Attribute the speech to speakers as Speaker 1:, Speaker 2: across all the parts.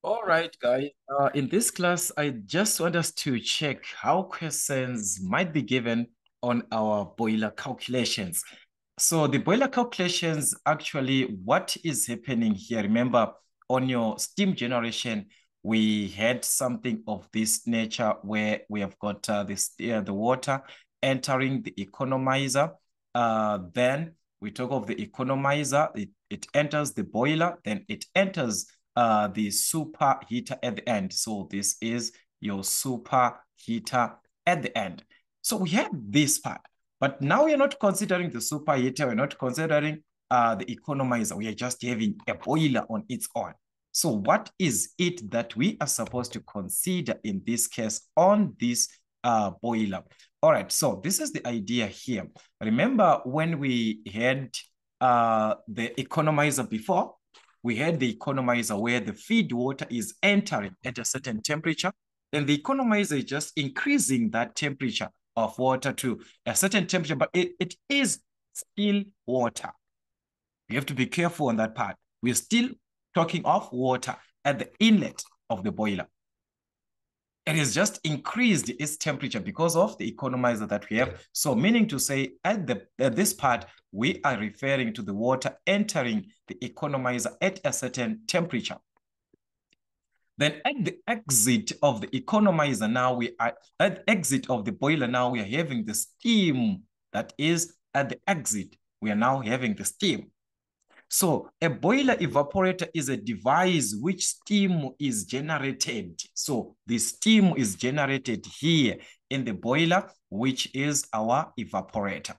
Speaker 1: All right, guys. In this class, I just want us to check how questions might be given on our boiler calculations. So the boiler calculations, actually, what is happening here? Remember, on your steam generation, we had something of this nature where we have got the water entering the economizer. Then we talk of the economizer. It enters the boiler, then it enters the superheater at the end. So this is your superheater at the end. So we have this part, but now we're not considering the superheater. We're not considering the economizer. We are just having a boiler on its own. So what is it that we are supposed to consider in this case on this boiler? All right, so this is the idea here. Remember when we had the economizer before? We had the economizer where the feed water is entering at a certain temperature, and the economizer is just increasing that temperature of water to a certain temperature, but it is still water. You have to be careful on that part. We're still talking of water at the inlet of the boiler. It has just increased its temperature because of the economizer that we have. So meaning to say at this part, we are referring to the water entering the economizer at a certain temperature. Then at the exit of the economizer, now we are at the exit of the boiler, now we are having the steam that is at the exit. We are now having the steam. So a boiler evaporator is a device which steam is generated. So the steam is generated here in the boiler, which is our evaporator.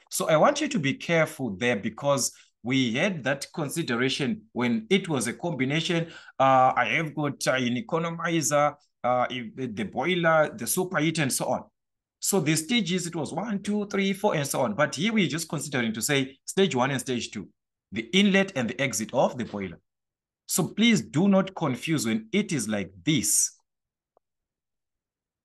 Speaker 1: So I want you to be careful there because we had that consideration when it was a combination. I have got an economizer, the boiler, the superheater, and so on. So the stages, it was 1, 2, 3, 4, and so on. But here we're just considering to say stage 1 and stage 2. The inlet and the exit of the boiler. So please do not confuse when it is like this.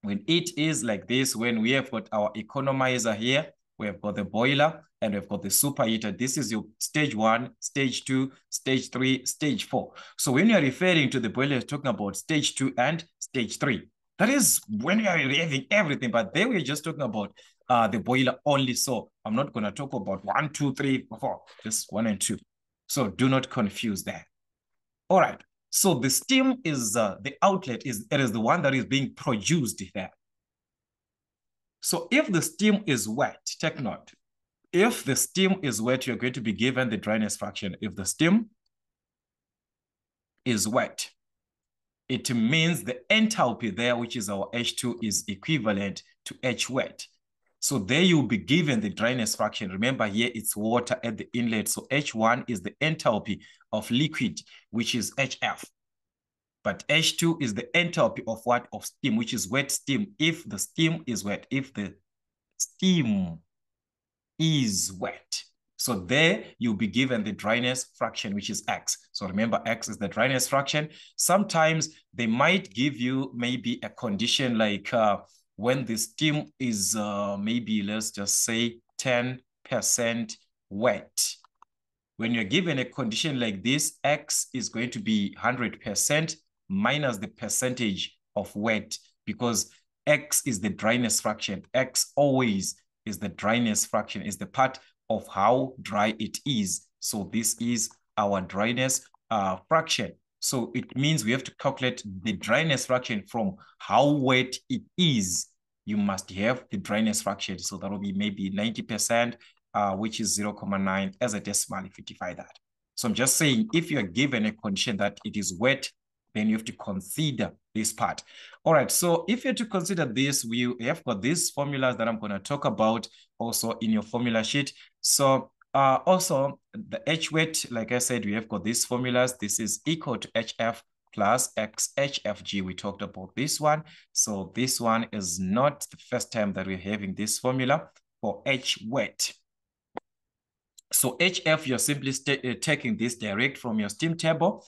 Speaker 1: When it is like this, when we have got our economizer here, we have got the boiler and we've got the superheater. This is your stage 1, stage 2, stage 3, stage 4. So when you're referring to the boiler, you're talking about stage 2 and stage 3. That is when you are having everything, but there we're just talking about the boiler only. So I'm not going to talk about 1, 2, 3, 4, just 1 and 2. So do not confuse that. All right. So the steam is the outlet it is the one that is being produced there. So if the steam is wet, take note. If the steam is wet, you're going to be given the dryness fraction. If the steam is wet, it means the enthalpy there, which is our H2, is equivalent to H wet. So there you'll be given the dryness fraction. Remember here it's water at the inlet. So H1 is the enthalpy of liquid, which is HF. But H2 is the enthalpy of what? Of steam, which is wet steam. If the steam is wet, if the steam is wet. So there you'll be given the dryness fraction, which is X. So remember, X is the dryness fraction. Sometimes they might give you maybe a condition like when the steam is maybe, let's just say 10% wet. When you're given a condition like this, X is going to be 100% minus the percentage of wet because X is the dryness fraction. X always is the dryness fraction, is the part of how dry it is. So this is our dryness fraction. So it means we have to calculate the dryness fraction from how wet it is. You must have the dryness fraction. So that will be maybe 90%, which is 0.9 as a decimal if you divide that. So I'm just saying, if you're given a condition that it is wet, then you have to consider this part. All right, so if you're to consider this, we have got these formulas that I'm going to talk about also in your formula sheet. So also the H wet, like I said, we have got these formulas. This is equal to HF plus XHFG. We talked about this one. So this one is not the first time that we're having this formula for H wet. So HF, you're simply taking this direct from your steam table.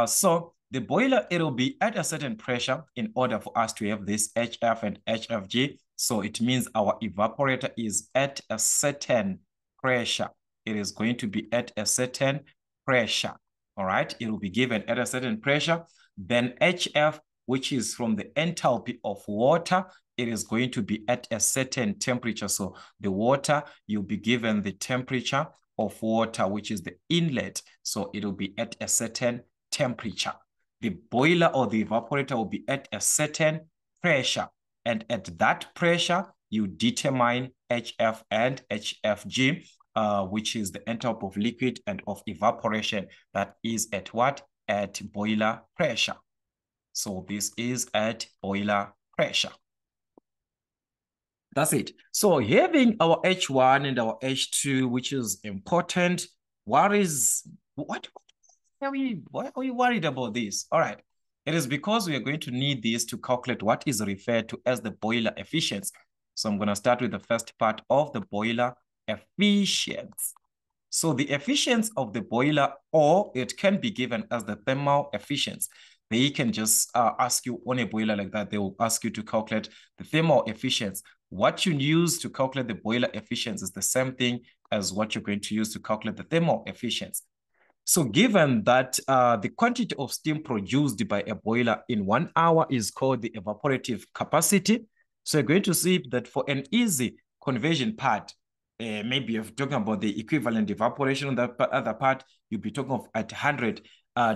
Speaker 1: So the boiler, it will be at a certain pressure in order for us to have this HF and HFG. So it means our evaporator is at a certain pressure. It is going to be at a certain pressure. all right? It will be given at a certain pressure. Then HF, which is from the enthalpy of water, it is going to be at a certain temperature. So the water, you'll be given the temperature of water, which is the inlet. So it will be at a certain temperature. The boiler or the evaporator will be at a certain pressure. And at that pressure, you determine HF and HFG, which is the enthalpy of liquid and of evaporation. That is at what? At boiler pressure. So this is at boiler pressure. That's it. So having our H1 and our H2, which is important, why are we worried about this? All right. It is because we are going to need this to calculate what is referred to as the boiler efficiency. So I'm going to start with the first part of the boiler efficiency. So the efficiency of the boiler, or it can be given as the thermal efficiency. They can just ask you on a boiler like that, they will ask you to calculate the thermal efficiency. What you use to calculate the boiler efficiency is the same thing as what you're going to use to calculate the thermal efficiency. So given that the quantity of steam produced by a boiler in 1 hour is called the evaporative capacity. So you're going to see that for an easy conversion part, maybe you're talking about the equivalent evaporation on the other part, you'll be talking of at 100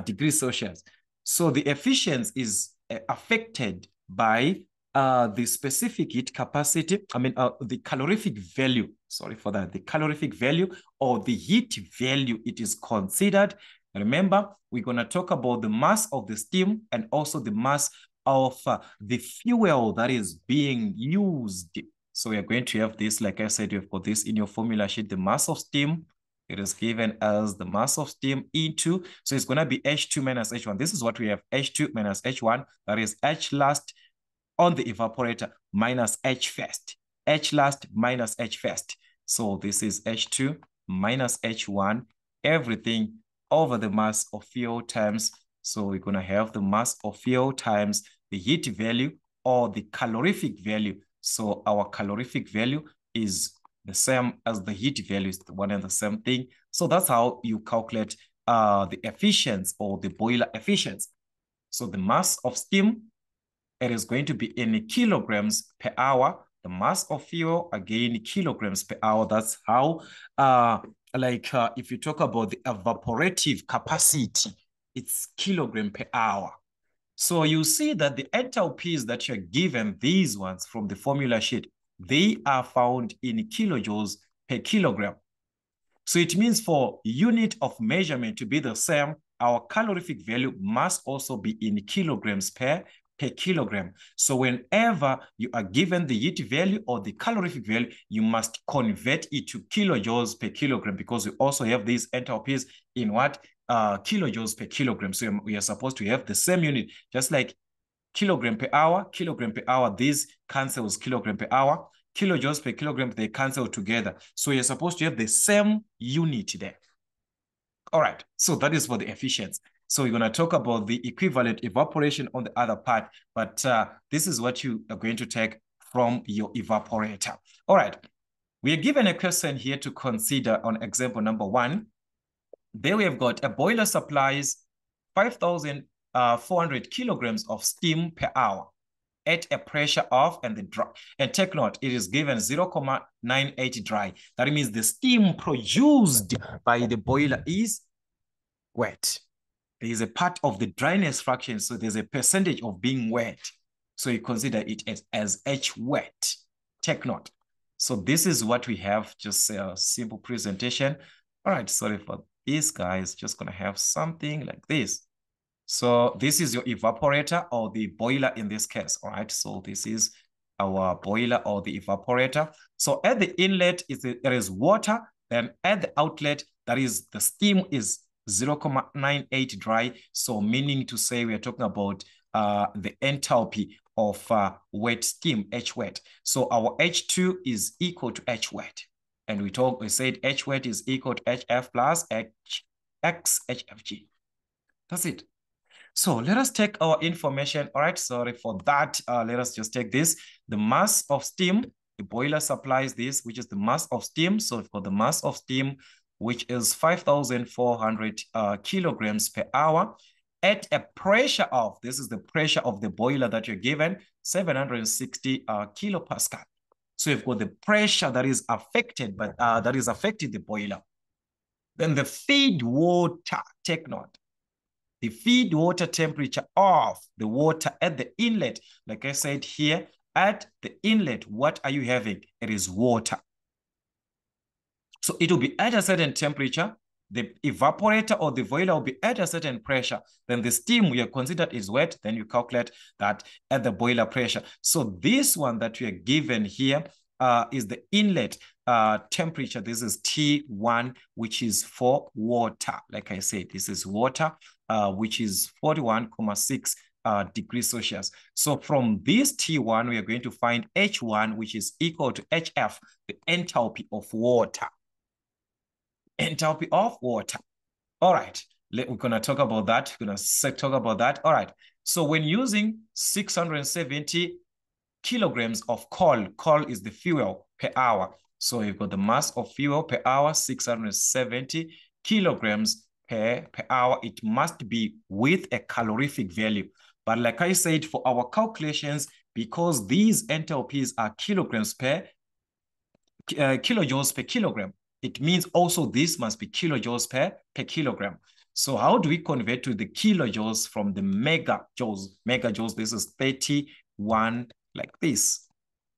Speaker 1: degrees Celsius. So the efficiency is affected by the specific heat capacity, the calorific value, sorry for that, the calorific value or the heat value it is considered. Remember, we're going to talk about the mass of the steam and also the mass of the fuel that is being used. So we are going to have this, like I said, you've got this in your formula sheet, the mass of steam. It is given as the mass of steam into, so it's going to be H2 minus H1. This is what we have, H2 minus H1, that is H last on the evaporator minus H first. H last minus H first. So this is H2 minus H1, everything over the mass of fuel times. So we're going to have the mass of fuel times the heat value or the calorific value. So our calorific value is the same as the heat value, is the one and the same thing. So that's how you calculate the efficiency or the boiler efficiency. So the mass of steam, it is going to be in kilograms per hour. The mass of fuel, again, kilograms per hour. That's how, if you talk about the evaporative capacity, it's kilogram per hour. So you see that the enthalpies that you're given, these ones from the formula sheet, they are found in kilojoules per kilogram. So it means for unit of measurement to be the same, our calorific value must also be in kilograms per kilogram. So whenever you are given the heat value or the calorific value, you must convert it to kilojoules per kilogram, because we also have these enthalpies in what? Kilojoules per kilogram. So we are supposed to have the same unit, just like kilogram per hour, this cancels kilogram per hour, kilojoules per kilogram, they cancel together. So you're supposed to have the same unit there. All right, so that is for the efficiency. So we're going to talk about the equivalent evaporation on the other part, but this is what you are going to take from your evaporator. All right, we are given a question here to consider on example number 1. There we have got a boiler supplies 5,400 kilograms of steam per hour at a pressure of, and take note, it is given 0.98 dry. That means the steam produced by the boiler is wet. There is a part of the dryness fraction, so there's a percentage of being wet. So you consider it as H wet. Take note. So this is what we have, just a simple presentation. All right, sorry for this, guys. Just gonna have something like this. So this is your evaporator or the boiler in this case, all right? So this is our boiler or the evaporator. So at the inlet, there is water. Then at the outlet, that is the steam is 0.98 dry. So meaning to say we are talking about the enthalpy of wet steam, H wet. So our H2 is equal to H wet. And we said H wet is equal to HF plus HFG. That's it. So let us take our information. All right, sorry for that. Let us just take this. The mass of steam, the boiler supplies this, which is the mass of steam. So for the mass of steam, which is 5,400 kilograms per hour at a pressure of, this is the pressure of the boiler that you're given, 760 kilopascal. So you've got the pressure that is affected, but that is affecting the boiler. Then the feed water, take note. The feed water temperature of the water at the inlet, like I said here, at the inlet, what are you having? It is water. So it will be at a certain temperature. The evaporator or the boiler will be at a certain pressure. Then the steam we are considered is wet. Then you calculate that at the boiler pressure. So this one that we are given here is the inlet temperature. This is T1, which is for water. Like I said, this is water, which is 41.6 degrees Celsius. So from this T1, we are going to find H1, which is equal to HF, the enthalpy of water. Enthalpy of water. All right, we're going to talk about that. We're going to talk about that. All right, so when using 670 kilograms of coal is the fuel per hour. So you've got the mass of fuel per hour, 670 kilograms per hour. It must be with a calorific value. But like I said, for our calculations, because these enthalpies are kilograms per kilojoules per kilogram, it means also this must be kilojoules per kilogram. So how do we convert to the kilojoules from the megajoules? Megajoules, this is 31 like this.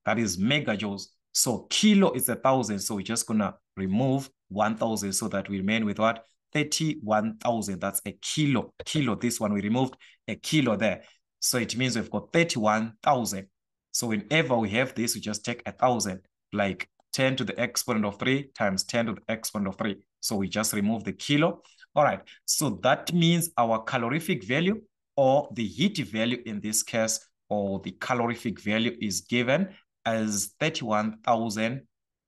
Speaker 1: That is megajoules. So kilo is 1,000. So we're just going to remove 1,000 so that we remain with what? 31,000. That's a kilo. Kilo, this one, we removed a kilo there. So it means we've got 31,000. So whenever we have this, we just take 1,000, like 10 to the exponent of 3 times 10 to the exponent of 3. So we just remove the kilo. All right. So that means our calorific value or the heat value in this case, or the calorific value is given as 31,000,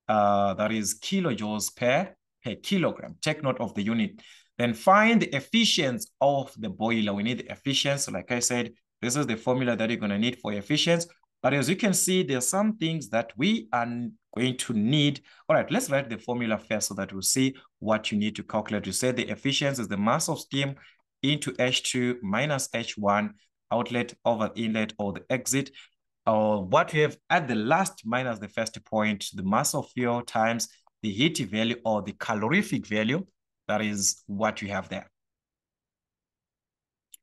Speaker 1: that is kilojoules per kilogram. Take note of the unit. Then find the efficiency of the boiler. We need the efficiency. Like I said, this is the formula that you're going to need for efficiency. But as you can see, there are some things that we are going to need. All right, let's write the formula first so that we'll see what you need to calculate. You said the efficiency is the mass of steam into H2 minus H1, outlet over inlet or the exit. What we have at the last minus the first point, the mass of fuel times the heat value or the calorific value. That is what you have there.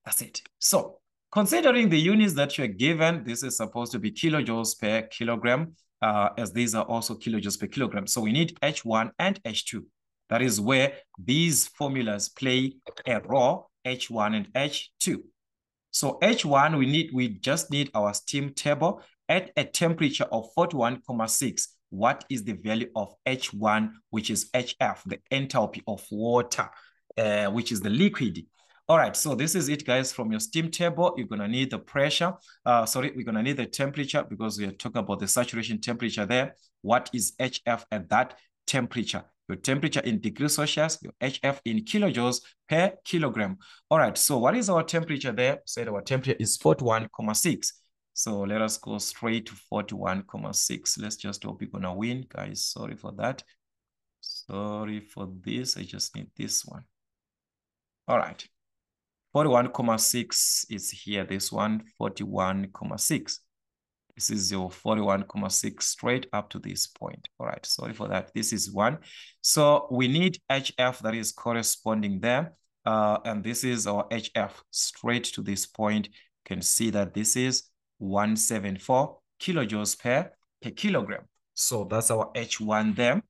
Speaker 1: That's it. So considering the units that you're given, this is supposed to be kilojoules per kilogram, as these are also kilojoules per kilogram. So we need H1 and H2. That is where these formulas play a role, H1 and H2. So H1, we just need our steam table at a temperature of 41.6. What is the value of H1, which is HF, the enthalpy of water, which is the liquid? All right, so this is it, guys. From your steam table, you're going to need the pressure. We're going to need the temperature because we are talking about the saturation temperature there. What is HF at that temperature? Your temperature in degrees Celsius, your HF in kilojoules per kilogram. All right, so what is our temperature there? Said our temperature is 41.6. So let us go straight to 41.6. Let's just hope we're going to win, guys. Sorry for that. Sorry for this. I just need this one. All right. 41.6 is here. This one, 41.6. This is your 41.6 straight up to this point. All right, sorry for that. This is one. So we need HF that is corresponding there. And this is our HF straight to this point. You can see that this is 174 kilojoules per kilogram. So that's our H1 there.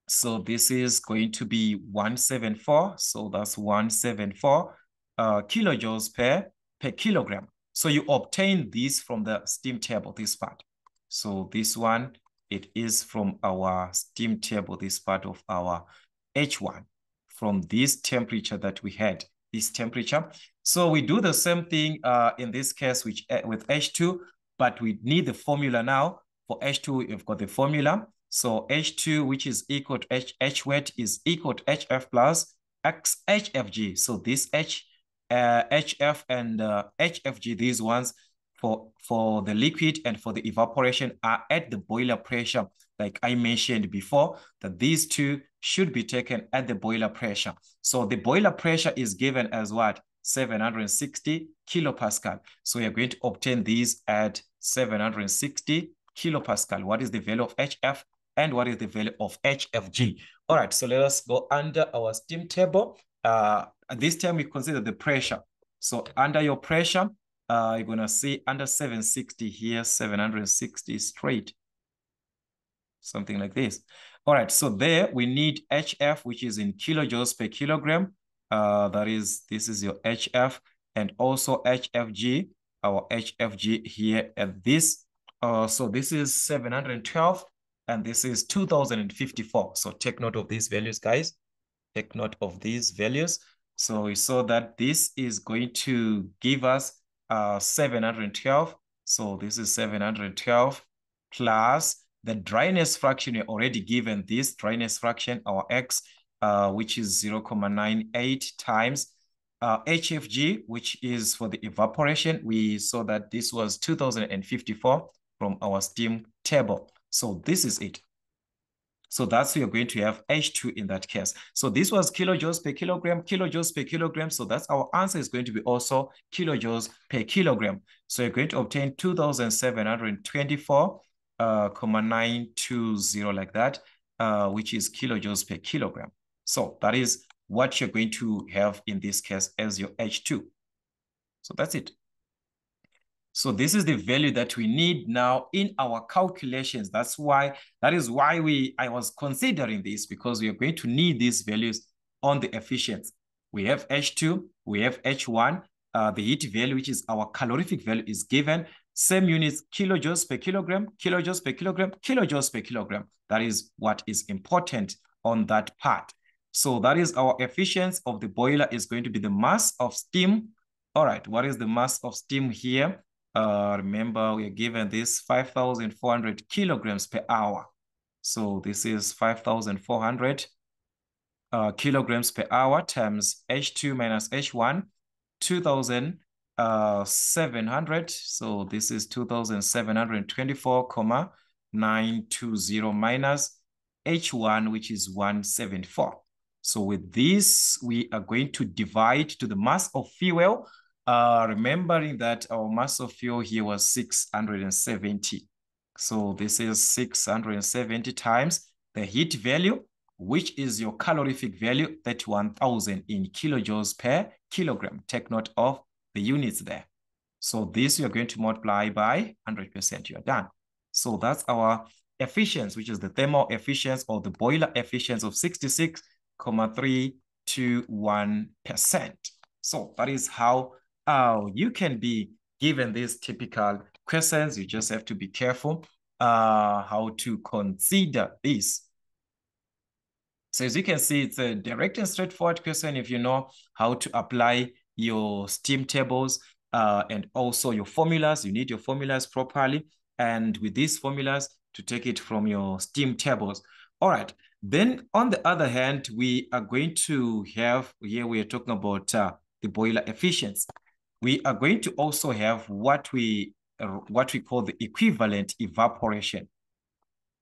Speaker 1: So this is going to be 174. So that's 174 kilojoules per kilogram. So you obtain this from the steam table, this part. So this one, it is from our steam table, this part of our H1, from this temperature that we had, this temperature. So we do the same thing in this case with H2, but we need the formula now. For H2, we've got the formula. So H2, which is equal to H wet, is equal to HF plus X HFG. So this HF and HFG, these ones for the liquid and for the evaporation are at the boiler pressure like I mentioned before, that these two should be taken at the boiler pressure. So the boiler pressure is given as what? 760 kilopascal. So we are going to obtain these at 760 kilopascal. What is the value of HF and what is the value of HFG? All right, so let us go under our steam table. This time we consider the pressure. So under your pressure, you're going to see under 760 here, 760 straight. Something like this. All right, so there we need HF, which is in kilojoules per kilogram. This is your HF, and also HFG, our HFG here at this. So this is 712, and this is 2054. So take note of these values, guys. Take note of these values. So we saw that this is going to give us 712. So this is 712 plus the dryness fraction. You're already given this dryness fraction, our X, which is 0.98 times HFG, which is for the evaporation. We saw that this was 2054 from our steam table. So this is it. So that's you're going to have H2 in that case. So this was kilojoules per kilogram, kilojoules per kilogram. So that's our answer is going to be also kilojoules per kilogram. So you're going to obtain 2,724,920 like that, which is kilojoules per kilogram. So that is what you're going to have in this case as your H2. So that's it. So this is the value that we need now in our calculations. That is why I was considering this, because we are going to need these values on the efficiency. We have H2, we have H1, the heat value, which is our calorific value, is given. Same units, kilojoules per kilogram, kilojoules per kilogram, kilojoules per kilogram. That is what is important on that part. So that is our efficiency of the boiler is going to be the mass of steam. All right, what is the mass of steam here? Remember, we are given this 5,400 kilograms per hour. So this is 5,400 kilograms per hour times H2 minus H1, 2,700. So this is 2,724,920 minus H1, which is 174. So with this, we are going to divide to the mass of fuel, remembering that our mass of fuel here was 670. So this is 670 times the heat value, which is your calorific value, 31,000 in kilojoules per kilogram. Take note of the units there. So this you're going to multiply by 100%. You're done. So that's our efficiency, which is the thermal efficiency or the boiler efficiency of 66.321%. So that is how you can be given these typical questions. You just have to be careful how to consider this. So as you can see, it's a direct and straightforward question if you know how to apply your steam tables and also your formulas. You need your formulas properly, and with these formulas to take it from your steam tables. All right. Then on the other hand, we are going to have, here we are talking about the boiler efficiency. We are going to also have what we call the equivalent evaporation.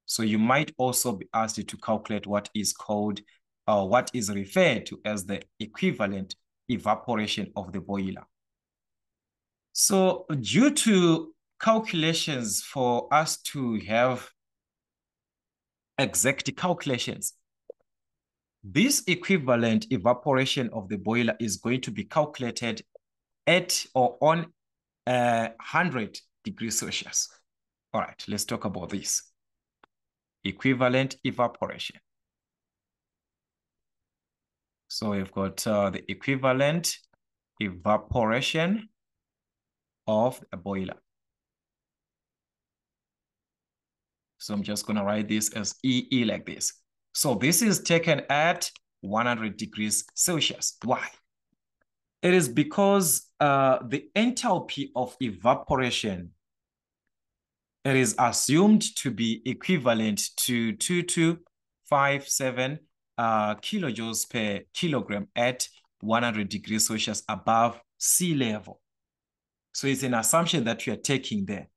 Speaker 1: So you might also be asked to calculate what is called, what is referred to as the equivalent evaporation of the boiler. So due to calculations for us to have exact calculations, this equivalent evaporation of the boiler is going to be calculated at or on 100 degrees Celsius. All right, let's talk about this. Equivalent evaporation. So we've got the equivalent evaporation of a boiler. So I'm just going to write this as EE like this. So this is taken at 100 degrees Celsius. Why? It is because the enthalpy of evaporation, it is assumed to be equivalent to 2257 kilojoules per kilogram at 100 degrees Celsius above sea level. So it's an assumption that you are taking there.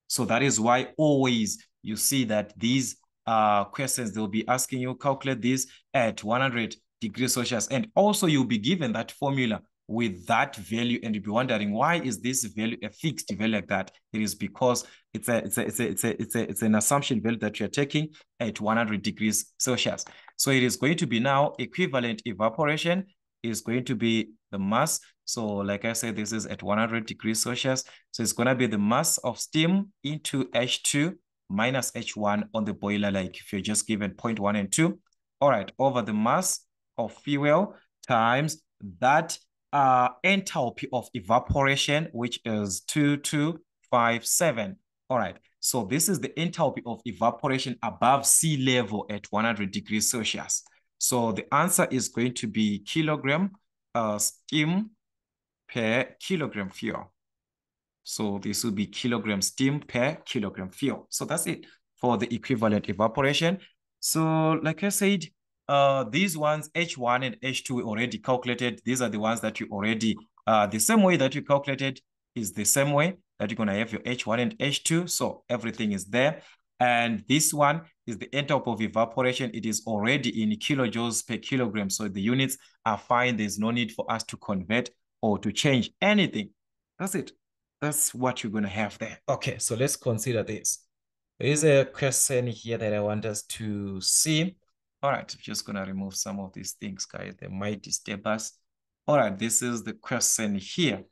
Speaker 1: So that is why always you see that these questions, they'll be asking you calculate this at 100 degrees Celsius. And also you'll be given that formula with that value, and you'll be wondering, why is this value a fixed value like that? It is because it's an assumption value that you're taking at 100 degrees Celsius. So it is going to be now equivalent evaporation is going to be the mass. So like I said, this is at 100 degrees Celsius. So it's going to be the mass of steam into H2 minus H1 on the boiler, like if you're just given 0.1 and 2. All right, over the mass of fuel times that enthalpy of evaporation, which is 2257. All right, so this is the enthalpy of evaporation above sea level at 100 degrees Celsius. So the answer is going to be kilogram steam per kilogram fuel. So this will be kilogram steam per kilogram fuel. So that's it for the equivalent evaporation. So like I said, these ones, H1 and H2, we already calculated. These are the ones that you already, the same way that you calculated is the same way that you're going to have your H1 and H2. So everything is there. And this one is the enthalpy of evaporation. It is already in kilojoules per kilogram. So the units are fine. There's no need for us to convert or to change anything. That's it. That's what you're going to have there. Okay, so let's consider this. There is a question here that I want us to see. All right, I'm just going to remove some of these things, guys. They might disturb us. All right, this is the question here.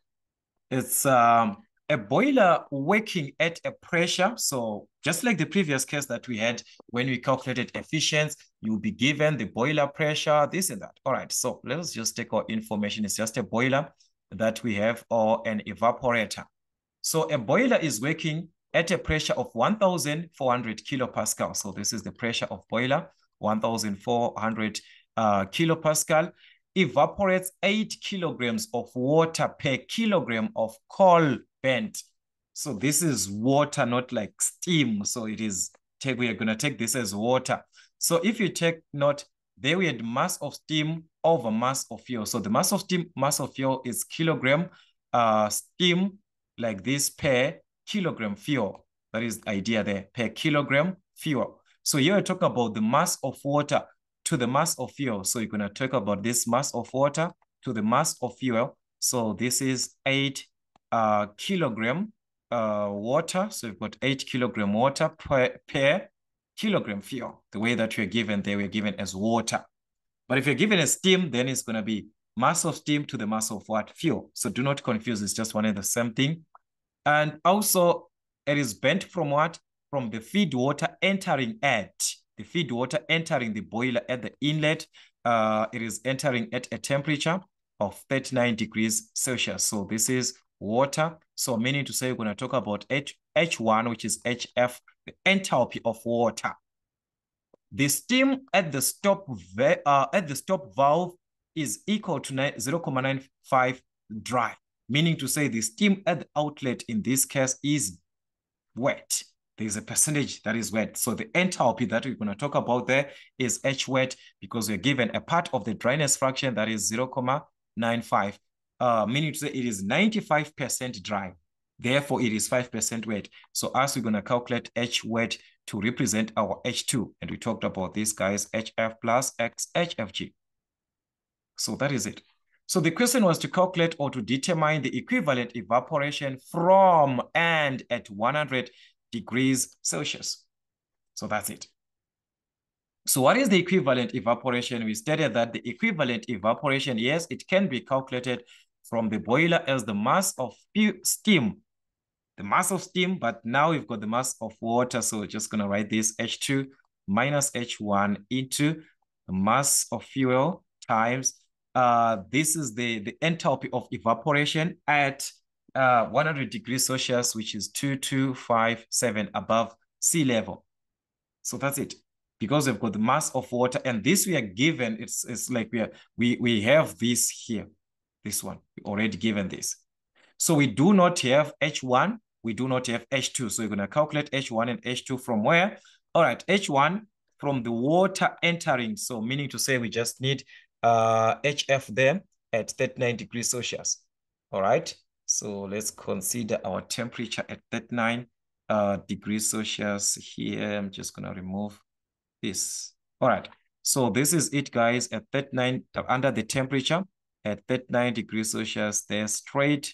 Speaker 1: It's a boiler working at a pressure. So just like the previous case that we had when we calculated efficiency, you'll be given the boiler pressure, this and that. All right, so let's just take our information. It's just a boiler that we have or an evaporator. So a boiler is working at a pressure of 1,400 kilopascal. So this is the pressure of boiler, 1,400 kilopascal. Evaporates 8 kilograms of water per kilogram of coal burnt. So this is water, not like steam. So it is, we are going to take this as water. So if you take note, there we had mass of steam over mass of fuel. So the mass of steam, mass of fuel is kilogram steam like this per kilogram fuel. That is the idea there, per kilogram fuel. So here we're talking about the mass of water to the mass of fuel. So you're going to talk about this mass of water to the mass of fuel. So this is 8 kilogram water. So you've got 8 kilogram water per kilogram fuel. The way that you're given, they were given as water. But if you're given as steam, then it's going to be mass of steam to the mass of what? Fuel. So do not confuse. It's just one and the same thing. And also, it is burnt from what? From the feed water entering at the feed water entering the boiler at the inlet. It is entering at a temperature of 39 degrees Celsius. So this is water. So meaning to say, we're going to talk about H1, which is HF, the enthalpy of water. The steam at the stop valve is equal to 0.95 dry, meaning to say the steam at the outlet in this case is wet. There's a percentage that is wet. So the enthalpy that we're going to talk about there is H wet, because we're given a part of the dryness fraction that is 0.95, meaning to say it is 95% dry. Therefore, it is 5% wet. So as we're going to calculate H wet to represent our H2, and we talked about this, guys, HF plus X HFG. So that is it. So the question was to calculate or to determine the equivalent evaporation from and at 100 degrees Celsius. So that's it. So what is the equivalent evaporation? We stated that the equivalent evaporation, yes, it can be calculated from the boiler as the mass of steam. The mass of steam, but now we've got the mass of water. So we're just going to write this H2 minus H1 into the mass of fuel times this is the enthalpy of evaporation at 100 degrees Celsius, which is 2257 above sea level. So that's it. Because we've got the mass of water, and this we are given, it's like we have this here, this one, we already given this. So we do not have H1, we do not have H2. So we're going to calculate H1 and H2 from where? All right, H1 from the water entering. So meaning to say we just need HF there at 39 degrees Celsius. All right, so let's consider our temperature at 39 degrees Celsius here. I'm just going to remove this. All right. So this is it, guys, at 39, under the temperature, at 39 degrees Celsius, there straight.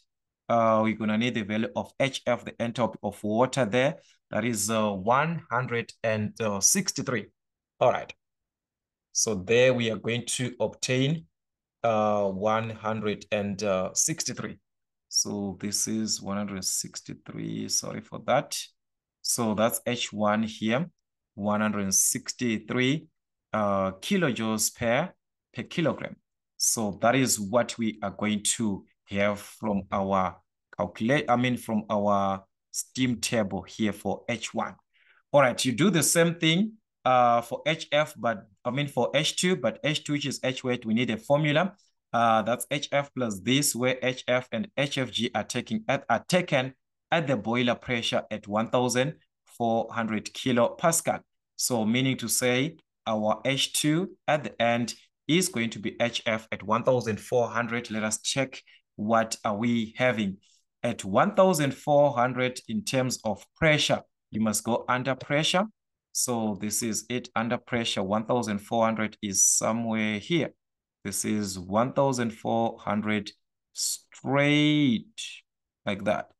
Speaker 1: We're going to need the value of HF, the enthalpy of water there. That is 163. All right. So there we are going to obtain 163. So this is 163. Sorry for that. So that's H1 here, 163 kilojoules per kilogram. So that is what we are going to have from our from our steam table here for H1. All right, you do the same thing for HF, but for H2, but H2, which is H weight, we need a formula. That's HF plus this, where HF and HFG are taken at the boiler pressure at 1,400 kilopascal. So meaning to say our H2 at the end is going to be HF at 1,400. Let us check what are we having. At 1,400 in terms of pressure, you must go under pressure. So this is it under pressure. 1,400 is somewhere here. This is 1,400 straight like that.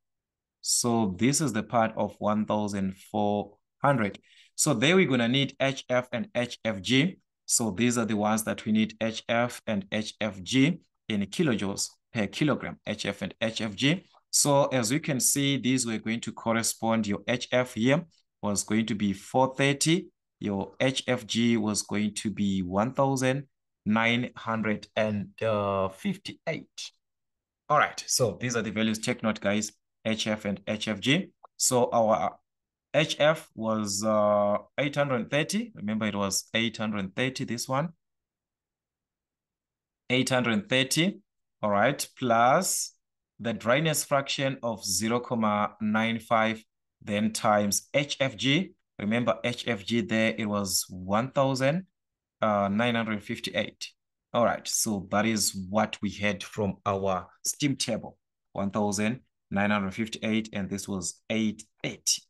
Speaker 1: So this is the part of 1,400. So there we're going to need HF and HFG. So these are the ones that we need, HF and HFG in kilojoules per kilogram, HF and HFG. So as you can see, these were going to correspond. Your HF here was going to be 430. Your HFG was going to be 1,958. All right, so these are the values. Take note, guys, HF and HFG. So our HF was 830. Remember, it was 830, this one. 830, all right, plus the dryness fraction of 0.95, then times HFG. Remember, HFG there, it was 1,958. All right, so that is what we had from our steam table, 1,958, and this was 880.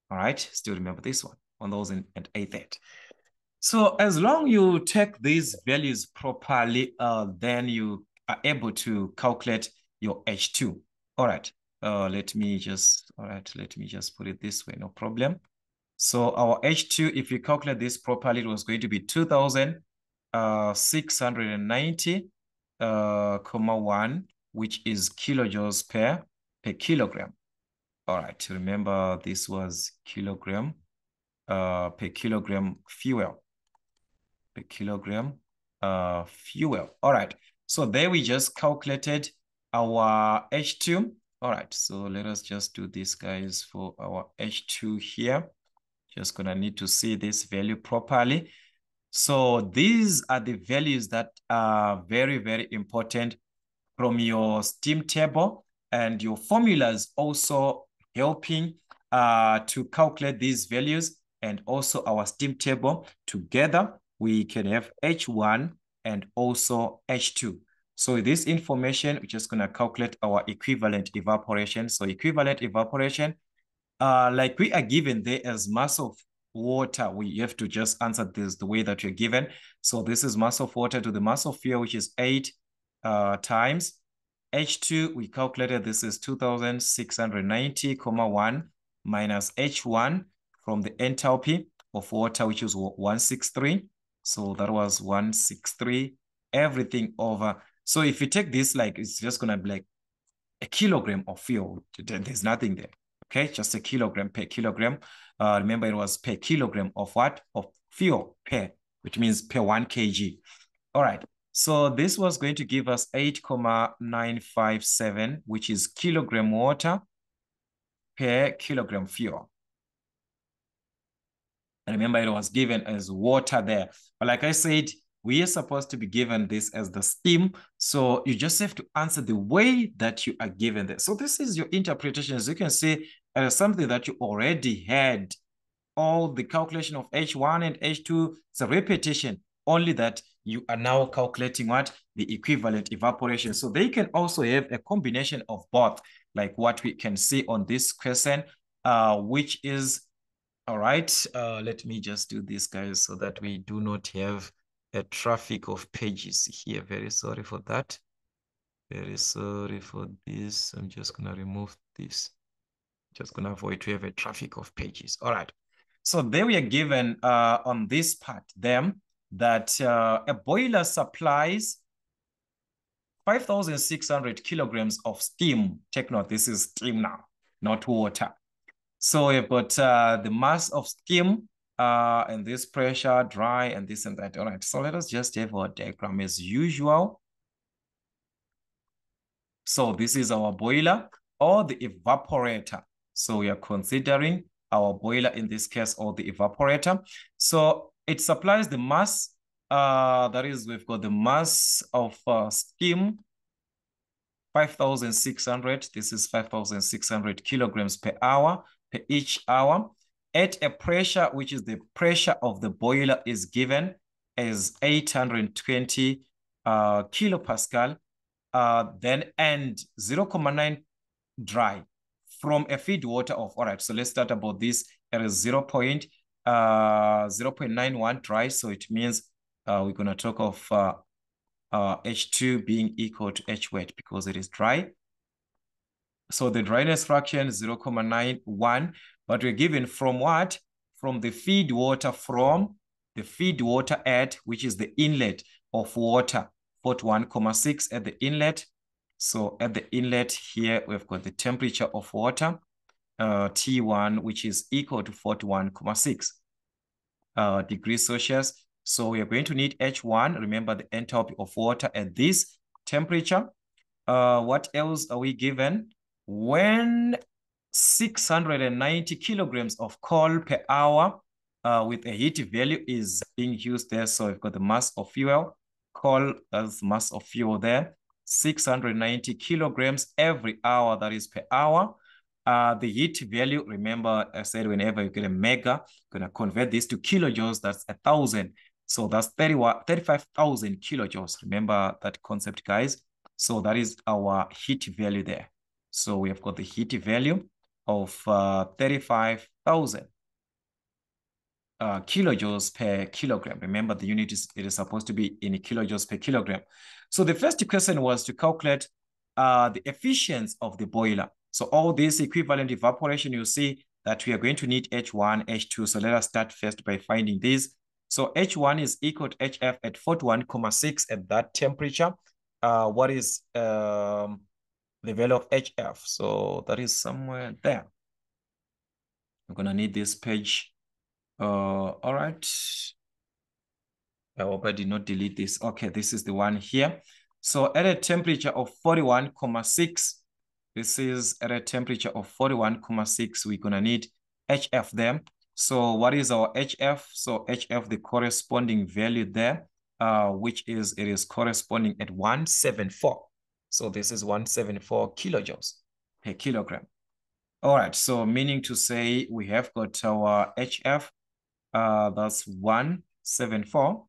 Speaker 1: All right, still remember this one, 1,880. So as long you take these values properly, then you are able to calculate your H2. All right, let me just put it this way, no problem. So our H2, if you calculate this properly, it was going to be 2,690,1, which is kilojoules per kilogram. All right, remember this was kilogram per kilogram fuel. Per kilogram fuel. All right, so there we just calculated our H2. All right, so let us just do this, guys, for our H2 here. Just gonna need to see this value properly. So these are the values that are very, very important from your steam table, and your formulas also helping to calculate these values, and also our steam table. Together, we can have H1 and also H2. So with this information, we're just going to calculate our equivalent evaporation. So equivalent evaporation, like we are given there as mass of water, we have to just answer this the way that you're given. So this is mass of water to the mass of fuel, which is 8 times H2. We calculated this is 2,690,1 minus H1 from the enthalpy of water, which is 163. So that was 163, everything over. So if you take this, like, it's just going to be like a kilogram of fuel. There's nothing there. Okay, just a kilogram per kilogram. Remember, it was per kilogram of what? Of fuel per, which means per 1 kg. All right, so this was going to give us 8,957, which is kilogram water per kilogram fuel. And remember, it was given as water there. But like I said, we are supposed to be given this as the steam. So you just have to answer the way that you are given this. So this is your interpretation. As you can see, something that you already had. All the calculation of H1 and H2, it's a repetition, only that you are now calculating what? The equivalent evaporation. So they can also have a combination of both, like what we can see on this question, which is All right, let me just do this, guys, so that we do not have a traffic of pages here. Very sorry for that. Very sorry for this. I'm just gonna remove this. Just gonna avoid to have a traffic of pages. All right. So there we are given on this part them that a boiler supplies 5,600 kilograms of steam. Take note, this is steam now, not water. So we've got the mass of steam and this pressure, dry, and this and that. All right, so let us just have our diagram as usual. So this is our boiler or the evaporator. So we are considering our boiler in this case or the evaporator. So it supplies the mass, that is, we've got the mass of steam, 5,600. This is 5,600 kilograms per hour, per each hour. At a pressure, which is the pressure of the boiler is given as 820 kilopascal, then and 0.9 dry from a feed water of, all right, so let's start about this. It is 0.91 dry. So it means we're going to talk of H2 being equal to H wet because it is dry. So the dryness fraction is 0.91, but we're given from what? From the feed water, from the feed water at, which is the inlet of water, 41.6 at the inlet. So at the inlet here, we've got the temperature of water, T1, which is equal to 41.6 degrees Celsius. So we are going to need H1. Remember the enthalpy of water at this temperature. What else are we given? When 690 kilograms of coal per hour with a heat value is being used there. So we've got the mass of fuel, coal as mass of fuel there, 690 kilograms every hour, that is per hour. The heat value, remember I said whenever you get a mega, you're gonna convert this to kilojoules, that's 1,000. So that's 35,000 kilojoules. Remember that concept, guys. So that is our heat value there. So we have got the heat value of 35,000 kilojoules per kilogram. Remember the unit it is supposed to be in kilojoules per kilogram. So the first question was to calculate the efficiency of the boiler. So all this equivalent evaporation, you see that we are going to need H1, H2. So let us start first by finding this. So H1 is equal to HF at 41.6 at that temperature. What is the value of HF? So that is somewhere there. I'm gonna need this page. All right. I hope I did not delete this. Okay, this is the one here. So at a temperature of 41.6, this is at a temperature of 41.6, we're gonna need HF there. So what is our HF? So HF, the corresponding value there, which is, it is corresponding at 174. So this is 174 kilojoules per kilogram. All right, so meaning to say we have got our HF, that's 174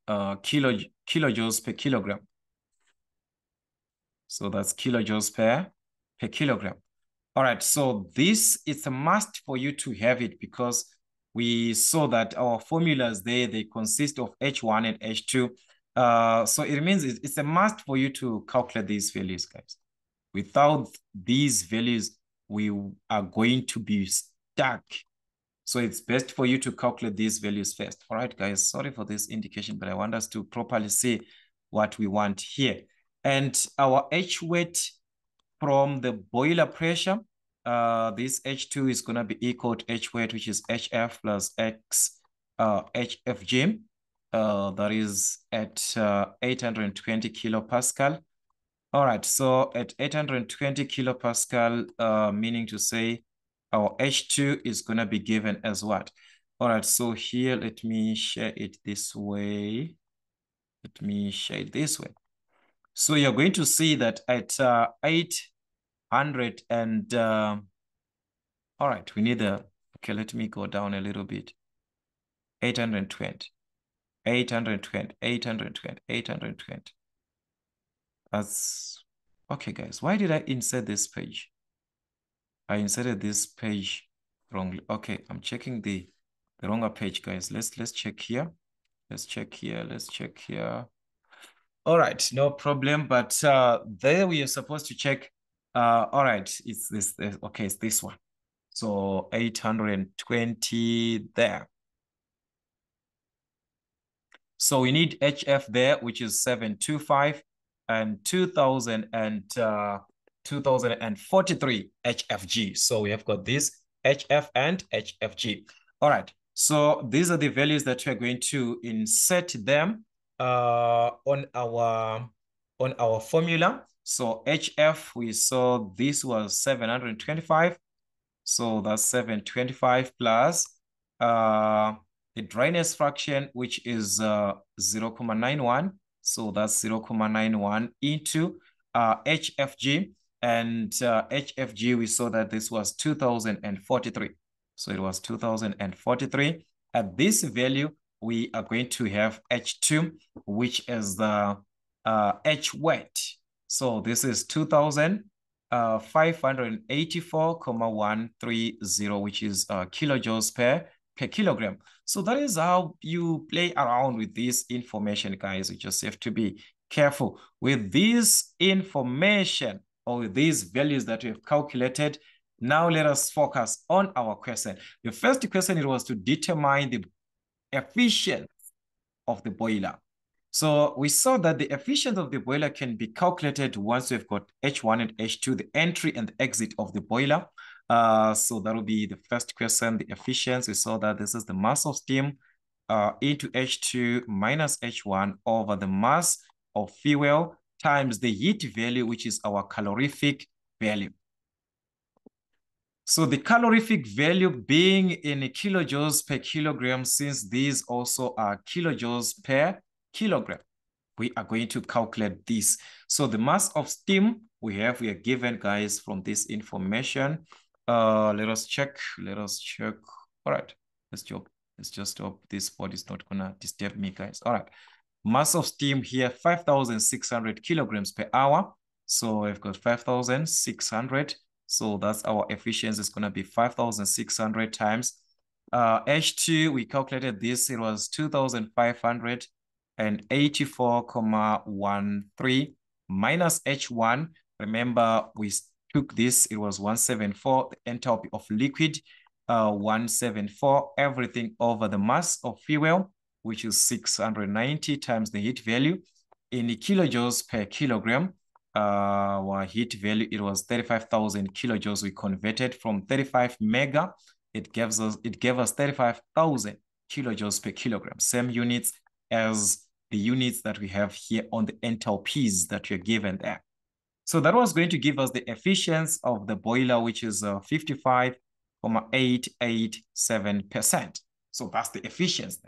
Speaker 1: kilojoules per kilogram. So that's kilojoules per kilogram. All right, so this is a must for you to have it because we saw that our formulas there, they consist of H1 and H2. So it means it's a must for you to calculate these values, guys. Without these values, we are going to be stuck. So it's best for you to calculate these values first. All right, guys, sorry for this indication, but I want us to properly see what we want here. And our H weight from the boiler pressure, this H2 is going to be equal to H weight, which is HF plus X HFG. That is at 820 kilopascal. All right, so at 820 kilopascal, meaning to say our H2 is going to be given as what? All right, so here, let me share it this way. Let me share it this way. So you're going to see that at 800 and, all right, we need the, okay, let me go down a little bit. 820, 820, 820, 820. That's, okay, guys, why did I insert this page? I inserted this page wrongly. Okay, I'm checking the wronger page, guys. Let's check here. Let's check here. Let's check here. All right, no problem. But there we are supposed to check. All right, it's this. Okay, it's this one. So 820 there. So we need HF there, which is 725 and 2043 HFG. So we have got this HF and HFG. All right. So these are the values that we're going to insert them on our formula. So HF, we saw this was 725. So that's 725 plus the dryness fraction, which is 0.91. So that's 0.91 into HFG. And HFG, we saw that this was 2043. So it was 2043. At this value, we are going to have H2, which is the H wet. So this is 584,130, which is kilojoules per kilogram. So that is how you play around with this information, guys. You just have to be careful with this information or with these values that we have calculated. Now let us focus on our question. The first question, it was to determine the efficiency of the boiler. So we saw that the efficiency of the boiler can be calculated once we've got H1 and H2, the entry and the exit of the boiler. So that will be the first question, the efficiency. We saw that this is the mass of steam into H2 minus H1 over the mass of fuel times the heat value, which is our calorific value. So the calorific value being in kilojoules per kilogram, since these also are kilojoules per kilogram, we are going to calculate this. So the mass of steam we are given, guys, from this information. Let us check. All right, let's just stop. This board is not gonna disturb me, guys. All right, mass of steam here, 5,600 kilograms per hour. So we've got 5,600. So that's our efficiency is gonna be 5,600 times H2. We calculated this. It was 2,500 and 84,13 minus H1. Remember, we took this, it was 174, the enthalpy of liquid, 174, everything over the mass of fuel, which is 690 times the heat value. In the kilojoules per kilogram, our heat value, it was 35,000 kilojoules. We converted from 35 mega, it gave us 35,000 kilojoules per kilogram, same units as the units that we have here on the enthalpies that you're given there. So that was going to give us the efficiency of the boiler, which is 55.887%. So that's the efficiency.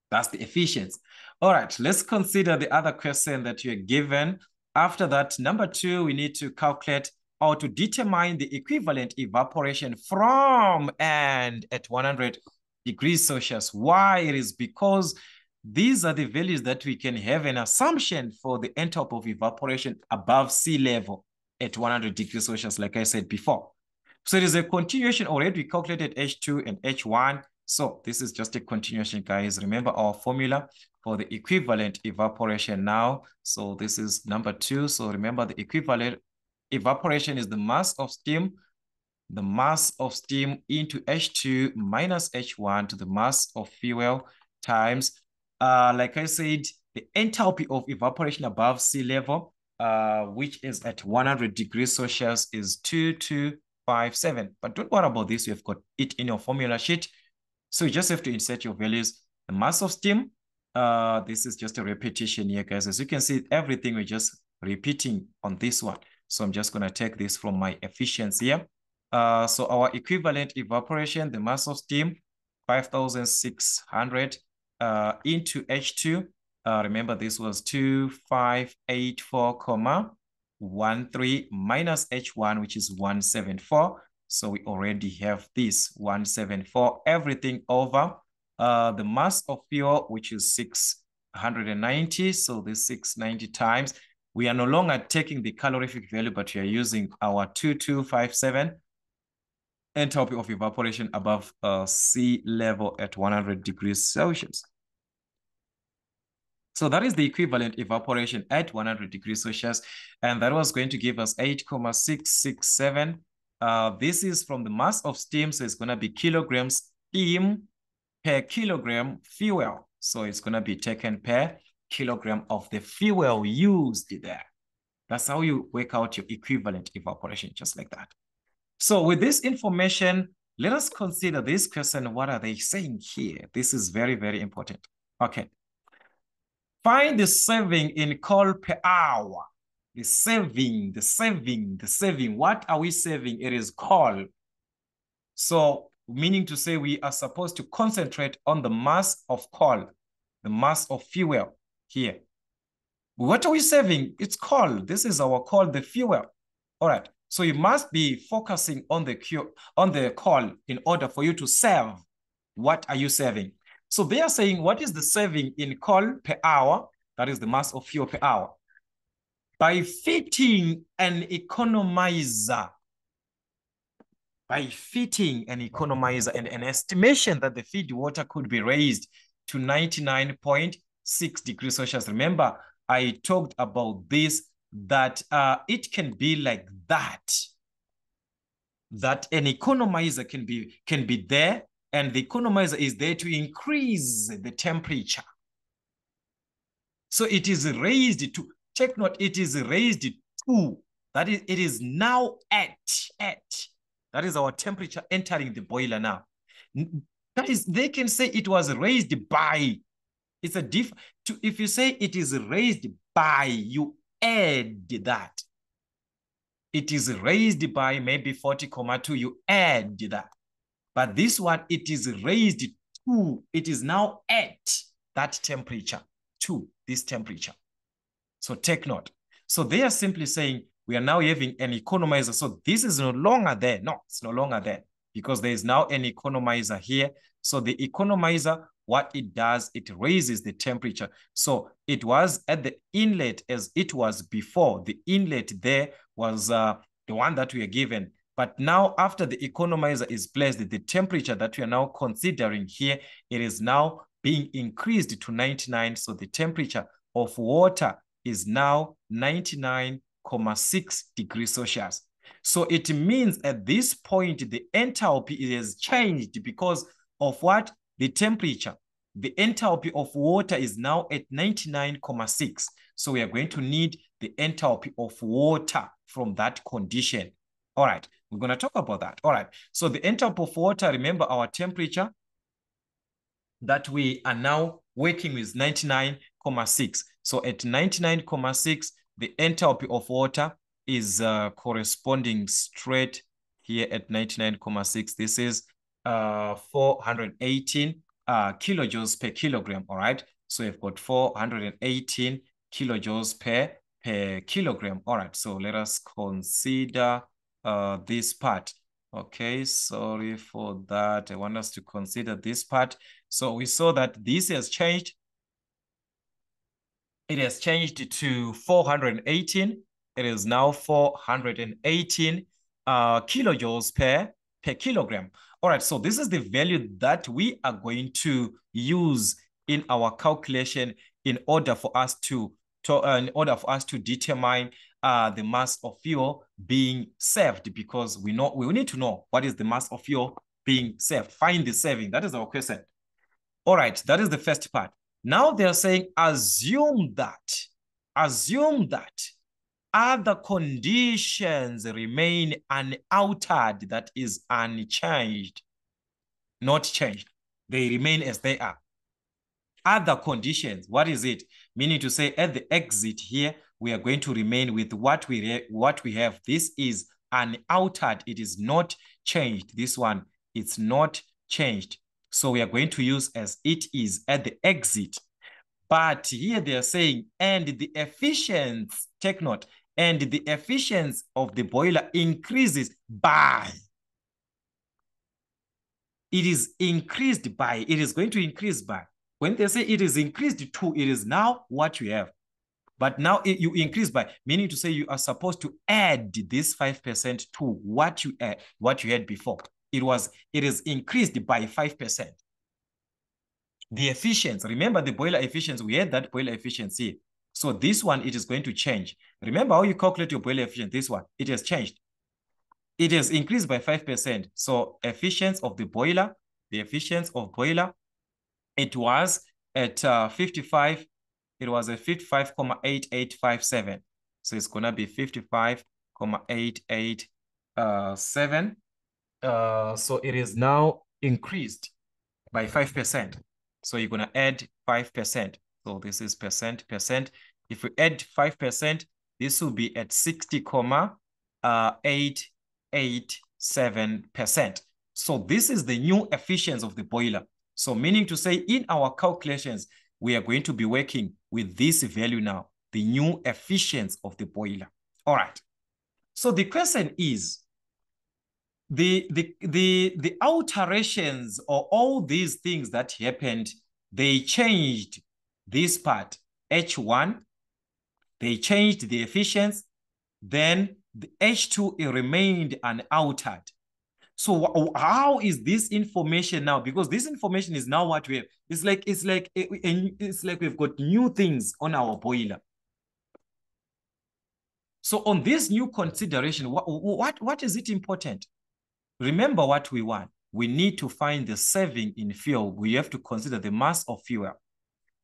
Speaker 1: That's the efficiency. All right, let's consider the other question that you're given. After that, number 2, we need to calculate or to determine the equivalent evaporation from and at 100 degrees Celsius. Why? It is because these are the values that we can have an assumption for the enthalpy of evaporation above sea level at 100 degrees Celsius, like I said before. So it is a continuation. Already we calculated H2 and H1. So this is just a continuation, guys. Remember our formula for the equivalent evaporation now. So this is number 2. So remember the equivalent evaporation is the mass of steam into H2 minus H1 to the mass of fuel times, like I said, the enthalpy of evaporation above sea level, which is at 100 degrees Celsius, is 2257. But don't worry about this. You've got it in your formula sheet. So you just have to insert your values. The mass of steam, this is just a repetition here, guys. As you can see, everything we're just repeating on this one. So I'm just going to take this from my efficiency here. So our equivalent evaporation, the mass of steam, 5,600 into H2. Remember, this was 2584,13 minus H1, which is 174. So we already have this 174, everything over the mass of fuel, which is 690. So this 690 times, We are no longer taking the calorific value, but we are using our 2257 enthalpy of evaporation above sea level at 100 degrees Celsius. So that is the equivalent evaporation at 100 degrees Celsius. And that was going to give us 8,667. This is from the mass of steam. So it's going to be kilograms steam per kilogram fuel. So it's going to be taken per kilogram of the fuel used there. That's how you work out your equivalent evaporation, just like that. So with this information, let us consider this question. What are they saying here? This is very, very important. Okay. Find the saving in coal per hour. The saving. What are we saving? It is coal. So meaning to say we are supposed to concentrate on the mass of coal, the mass of fuel here. What are we saving? It's coal. This is our coal, the fuel. All right. So you must be focusing on the coal in order for you to save. What are you saving? So they are saying, what is the saving in coal per hour? That is the mass of fuel per hour. By fitting an economizer. By fitting an economizer and an estimation that the feed water could be raised to 99.6 degrees Celsius. Remember, I talked about this, that it can be like that. That an economizer can be there, and the economizer is there to increase the temperature. So it is raised to, take note, it is raised to, that is, it is now at. That is our temperature entering the boiler now. That is, they can say it was raised by. It's a if you say it is raised by, you add that. It is raised by maybe 40,2, you add that. But this one, it is raised to, it is now at that temperature, to this temperature. So take note. So they are simply saying we are now having an economizer. So this is no longer there. No, it's no longer there because there is now an economizer here. So the economizer, what it does, it raises the temperature. So it was at the inlet as it was before. The inlet there was the one that we are given. But now after the economizer is placed, the temperature that we are now considering here, it is now being increased to 99. So the temperature of water is now 99.6 degrees Celsius. So it means at this point, the enthalpy has changed because of what? The temperature. The enthalpy of water is now at 99.6. So we are going to need the enthalpy of water from that condition. All right, we're going to talk about that. All right, so the enthalpy of water, remember our temperature that we are now working with 99.6. So at 99.6, the enthalpy of water is corresponding straight here at 99.6. This is 418 kilojoules per kilogram. All right, so we've got 418 kilojoules per kilogram. All right, so let us consider this part. Okay, sorry for that. I want us to consider this part. So we saw that this has changed. It has changed to 418. It is now 418 kilojoules per kilogram. All right, so this is the value that we are going to use in our calculation in order for us to determine the mass of fuel being saved, because we need to know what is the mass of fuel being saved. Find the saving. That is our question. All right, that is the first part. Now they're saying assume that other conditions remain unaltered, that is unchanged, not changed. They remain as they are. Other conditions, what is it? Meaning to say at the exit here, we are going to remain with what we have. This is unaltered. It is not changed. This one, it's not changed. So we are going to use as it is at the exit. But here they are saying, and the efficiency, take note, and the efficiency of the boiler increases by. It is increased by, it is going to increase by. When they say it is increased to, it is now what you have. But now you increase by, meaning to say you are supposed to add this 5% to what you had before. It is increased by 5%. The efficiency, remember the boiler efficiency, we had that boiler efficiency. So this one, it is going to change. Remember how you calculate your boiler efficiency, this one, it has changed. It has increased by 5%. So efficiency of the boiler, it was at 55, it was at 55,8857. So it's going to be 55,887. So it is now increased by 5%. So you're going to add 5%. So this is percent. If we add 5%, this will be at 60,887%. So this is the new efficiency of the boiler. So meaning to say in our calculations, we are going to be working with this value now, the new efficiency of the boiler. All right. So the question is, the alterations or all these things that happened, they changed this part, H1, they changed the efficiency, then the H2, it remained unaltered. So how is this information now? Because this information is now what we have. It's like we've got new things on our boiler. So on this new consideration, what is it important? Remember what we want. We need to find the saving in fuel. We have to consider the mass of fuel.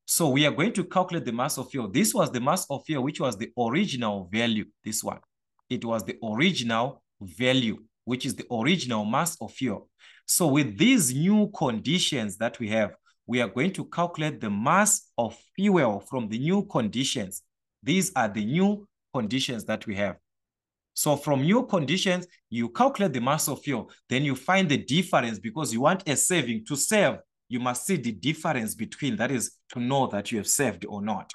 Speaker 1: So we are going to calculate the mass of fuel. This was the mass of fuel, which was the original value, this one. It was the original value, which is the original mass of fuel. So with these new conditions that we have, we are going to calculate the mass of fuel from the new conditions. These are the new conditions that we have. So from new conditions, you calculate the mass of fuel, then you find the difference because you want a saving. To save, you must see the difference between, that is to know that you have saved or not.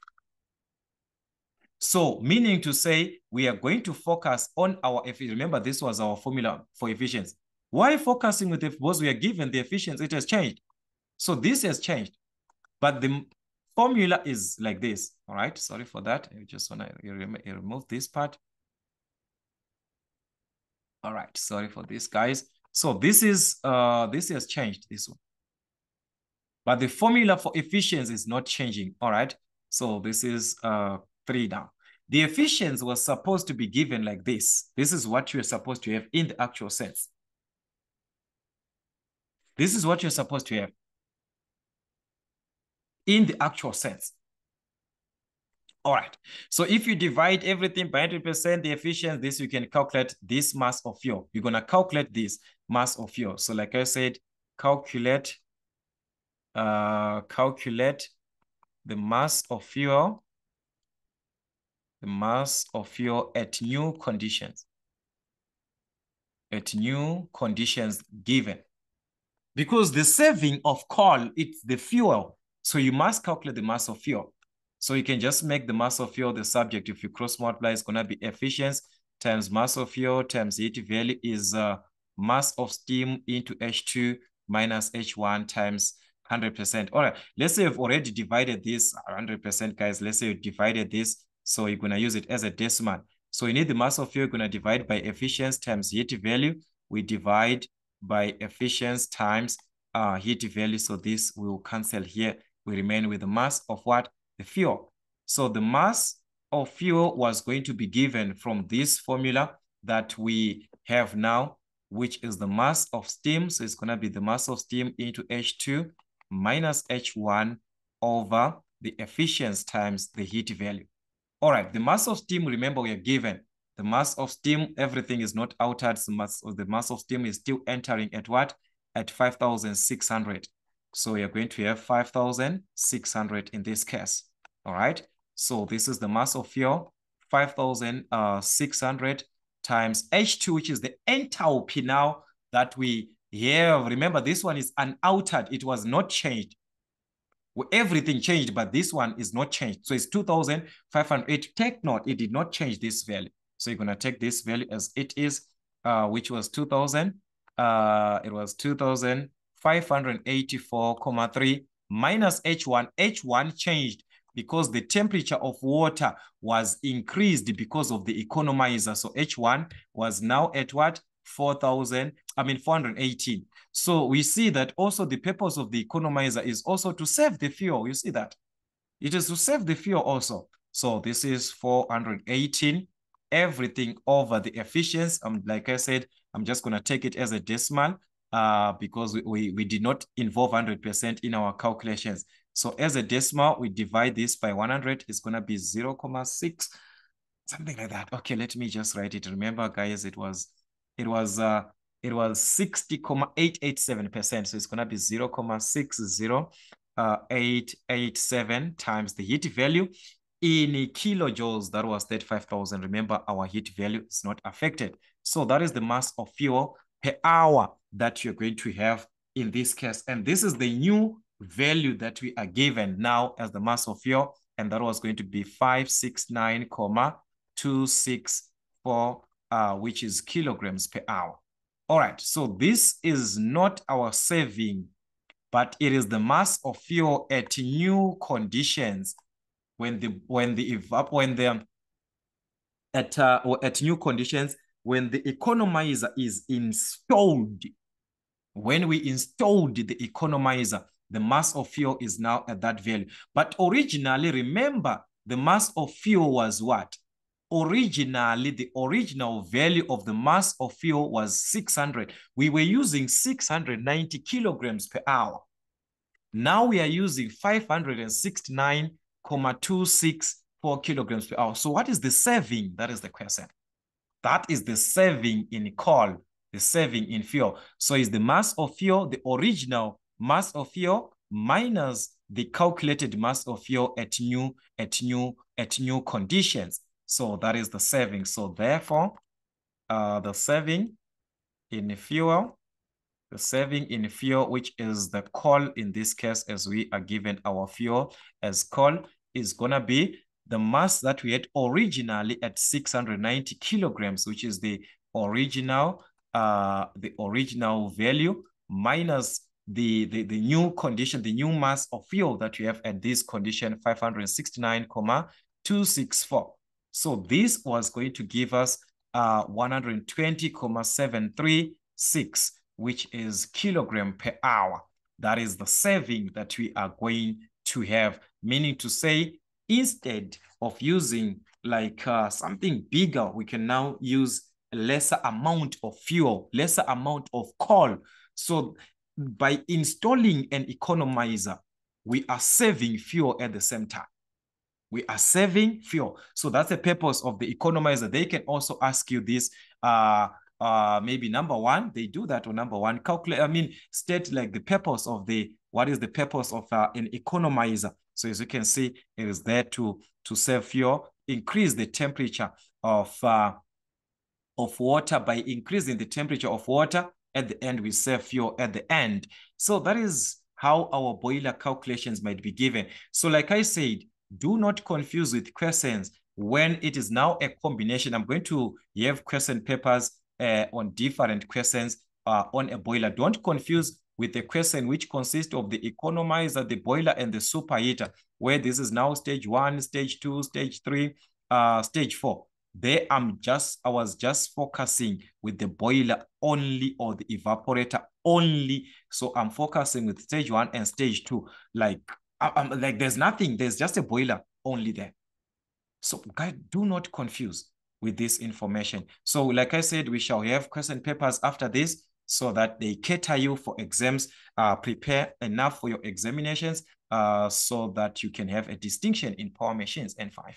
Speaker 1: So meaning to say, we are going to focus on our efficiency. Remember, this was our formula for efficiency. Why focusing with it? Because we are given the efficiency, it has changed. So this has changed, but the formula is like this. All right, sorry for that. I just want to remove this part. All right, sorry for this, guys. So this has changed, this one. But the formula for efficiency is not changing, all right? So this is 3 now. The efficiency was supposed to be given like this. This is what you're supposed to have in the actual sense. This is what you're supposed to have in the actual sense. All right. So if you divide everything by 100%, the efficiency, this you can calculate this mass of fuel. You're going to calculate this mass of fuel. So like I said, calculate the mass of fuel, at new conditions. At new conditions given. Because the saving of coal, it's the fuel. So you must calculate the mass of fuel. So you can just make the mass of fuel the subject. If you cross multiply, it's going to be efficiency times mass of fuel times heat value is mass of steam into H2 minus H1 times 100%. All right, let's say you've already divided this 100%, guys. Let's say you divided this. So you're going to use it as a decimal. So you need the mass of fuel, you're going to divide by efficiency times heat value. We divide by efficiency times heat value. So this will cancel here. We remain with the mass of what? The fuel. So the mass of fuel was going to be given from this formula that we have now, which is the mass of steam. So it's going to be the mass of steam into H2 minus H1 over the efficiency times the heat value. All right, the mass of steam, remember we are given the mass of steam, everything is not altered. The mass of steam is still entering at what? At 5,600. So we are going to have 5,600 in this case. All right. So this is the mass of fuel, 5,600 times H2, which is the enthalpy now that we have. Remember, this one is unaltered. It was not changed. Everything changed, but this one is not changed. So it's 2,508. Take note, it did not change this value. So you're going to take this value as it is, which was 2,000. It was 2,584,3 minus H1. H1 changed because the temperature of water was increased because of the economizer. So H1 was now at what? 418. So we see that also the purpose of the economizer is also to save the fuel. You see that? It is to save the fuel also. So this is 418, everything over the efficiency. Like I said, I'm just going to take it as a decimal because we did not involve 100% in our calculations. So as a decimal, we divide this by 100. It's going to be 0.6, something like that. Okay, let me just write it. Remember, guys, it was 60.887%. So it's going to be 0.60887 times the heat value in kilojoules. That was 35,000. Remember, our heat value is not affected. So that is the mass of fuel per hour that you're going to have in this case. And this is the new value that we are given now as the mass of fuel. And that was going to be 569,264, which is kilograms per hour. All right, so this is not our saving, but it is the mass of fuel at new conditions at new conditions when the economizer is installed. When we installed the economizer, the mass of fuel is now at that value. But originally, remember, the mass of fuel was what? Originally, the original value of the mass of fuel was 600. We were using 690 kilograms per hour. Now we are using 569,264 kilograms per hour. So what is the saving? That is the question. That is the saving in coal, the saving in fuel. So is the mass of fuel, the original mass of fuel minus the calculated mass of fuel at new conditions. So that is the saving. So therefore, the saving in fuel, which is the coal in this case, as we are given our fuel as coal, is gonna be the mass that we had originally at 690 kilograms, which is the original value minus the new condition, the new mass of fuel that we have at this condition, 569,264. So this was going to give us 120,736, which is kilogram per hour. That is the saving that we are going to have, meaning to say, instead of using like something bigger, we can now use a lesser amount of fuel, lesser amount of coal. So by installing an economizer, we are saving fuel at the same time. We are saving fuel. So that's the purpose of the economizer. They can also ask you this, maybe number one, they do that, or number one, calculate, state like the purpose of what is the purpose of an economizer. So as you can see, it is there to save fuel, increase the temperature of water. By increasing the temperature of water, at the end, we save fuel at the end. So that is how our boiler calculations might be given. So like I said, do not confuse with questions when it is now a combination. I'm going to have question papers on different questions on a boiler. Don't confuse with the question which consists of the economizer, the boiler, and the superheater, where this is now stage 1, stage 2, stage 3, stage 4. There I was just focusing with the boiler only, or the evaporator only. So I'm focusing with stage 1 and stage 2. Like there's nothing, there's just a boiler only there. So guys, do not confuse with this information. So like I said, we shall have question papers after this so that they cater you for exams. Prepare enough for your examinations so that you can have a distinction in Power Machines N5.